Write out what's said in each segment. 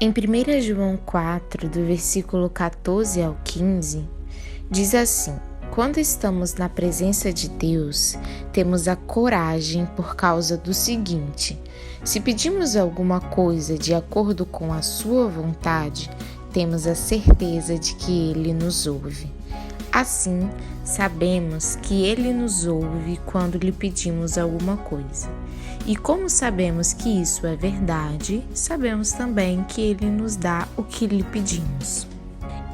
Em 1 João 4, do versículo 14 ao 15, diz assim: quando estamos na presença de Deus, temos a coragem por causa do seguinte: se pedimos alguma coisa de acordo com a sua vontade, temos a certeza de que Ele nos ouve. Assim, sabemos que Ele nos ouve quando lhe pedimos alguma coisa. E como sabemos que isso é verdade, sabemos também que Ele nos dá o que lhe pedimos.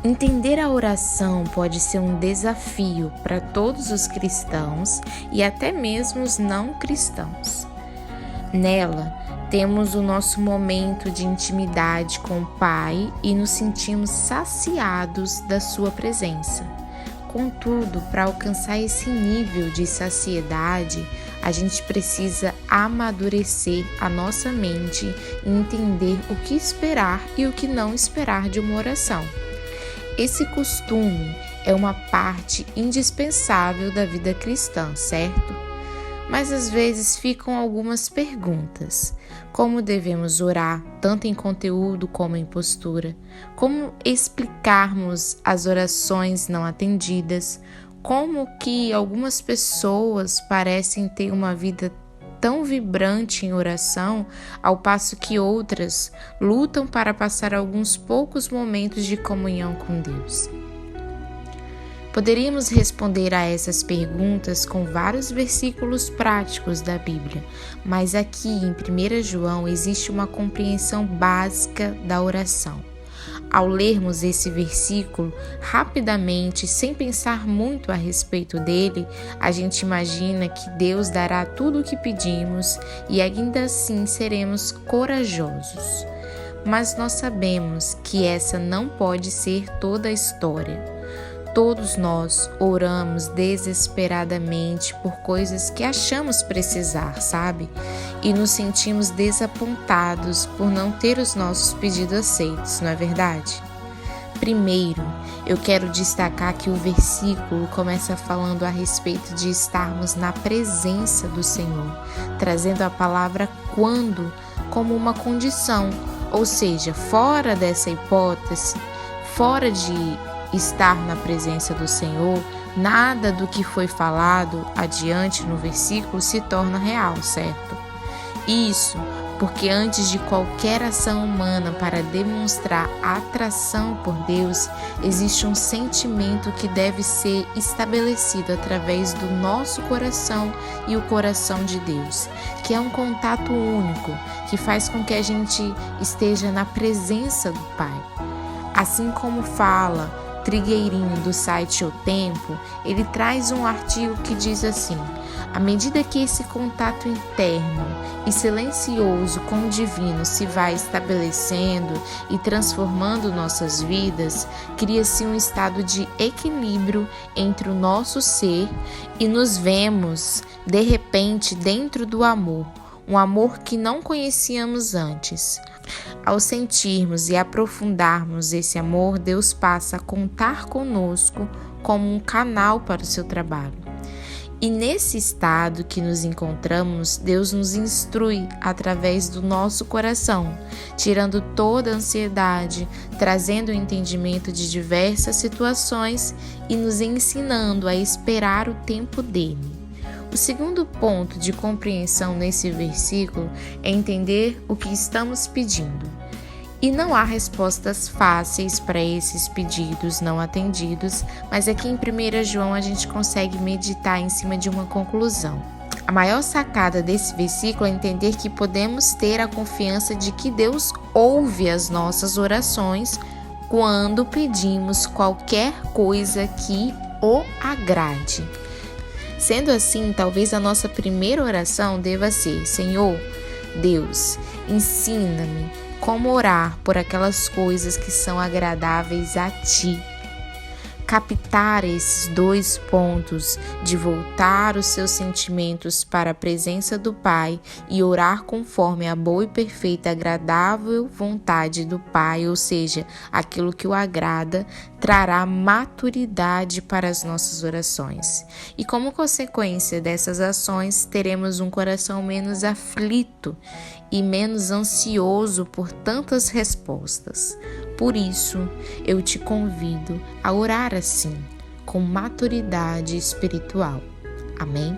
Entender a oração pode ser um desafio para todos os cristãos e até mesmo os não cristãos. Nela, temos o nosso momento de intimidade com o Pai e nos sentimos saciados da Sua presença. Contudo, para alcançar esse nível de saciedade, a gente precisa amadurecer a nossa mente e entender o que esperar e o que não esperar de uma oração. Esse costume é uma parte indispensável da vida cristã, certo? Mas às vezes ficam algumas perguntas. Como devemos orar, tanto em conteúdo como em postura? Como explicarmos as orações não atendidas? Como que algumas pessoas parecem ter uma vida tão vibrante em oração, ao passo que outras lutam para passar alguns poucos momentos de comunhão com Deus? Poderíamos responder a essas perguntas com vários versículos práticos da Bíblia, mas aqui em 1 João existe uma compreensão básica da oração. Ao lermos esse versículo, rapidamente, sem pensar muito a respeito dele, a gente imagina que Deus dará tudo o que pedimos e ainda assim seremos corajosos. Mas nós sabemos que essa não pode ser toda a história. Todos nós oramos desesperadamente por coisas que achamos precisar, sabe? E nos sentimos desapontados por não ter os nossos pedidos aceitos, não é verdade? Primeiro, eu quero destacar que o versículo começa falando a respeito de estarmos na presença do Senhor, trazendo a palavra quando como uma condição, ou seja, fora dessa hipótese, fora de estar na presença do Senhor, nada do que foi falado adiante no versículo se torna real, certo? Isso porque antes de qualquer ação humana para demonstrar atração por Deus, existe um sentimento que deve ser estabelecido através do nosso coração e o coração de Deus, que é um contato único, que faz com que a gente esteja na presença do Pai. Assim como fala Trigueirinho do site O Tempo, ele traz um artigo que diz assim: à medida que esse contato interno e silencioso com o divino se vai estabelecendo e transformando nossas vidas, cria-se um estado de equilíbrio entre o nosso ser e nos vemos, de repente, dentro do amor, um amor que não conhecíamos antes. Ao sentirmos e aprofundarmos esse amor, Deus passa a contar conosco como um canal para o seu trabalho. E nesse estado que nos encontramos, Deus nos instrui através do nosso coração, tirando toda a ansiedade, trazendo o entendimento de diversas situações e nos ensinando a esperar o tempo dele. O segundo ponto de compreensão nesse versículo é entender o que estamos pedindo. E não há respostas fáceis para esses pedidos não atendidos, mas aqui em 1 João a gente consegue meditar em cima de uma conclusão. A maior sacada desse versículo é entender que podemos ter a confiança de que Deus ouve as nossas orações quando pedimos qualquer coisa que o agrade. Sendo assim, talvez a nossa primeira oração deva ser: Senhor, Deus, ensina-me como orar por aquelas coisas que são agradáveis a Ti. captar esses dois pontos de voltar os seus sentimentos para a presença do Pai e orar conforme a boa e perfeita, agradável vontade do Pai, ou seja, aquilo que o agrada, trará maturidade para as nossas orações. E como consequência dessas ações, teremos um coração menos aflito e menos ansioso por tantas respostas. Por isso, eu te convido a orar assim, com maturidade espiritual. Amém?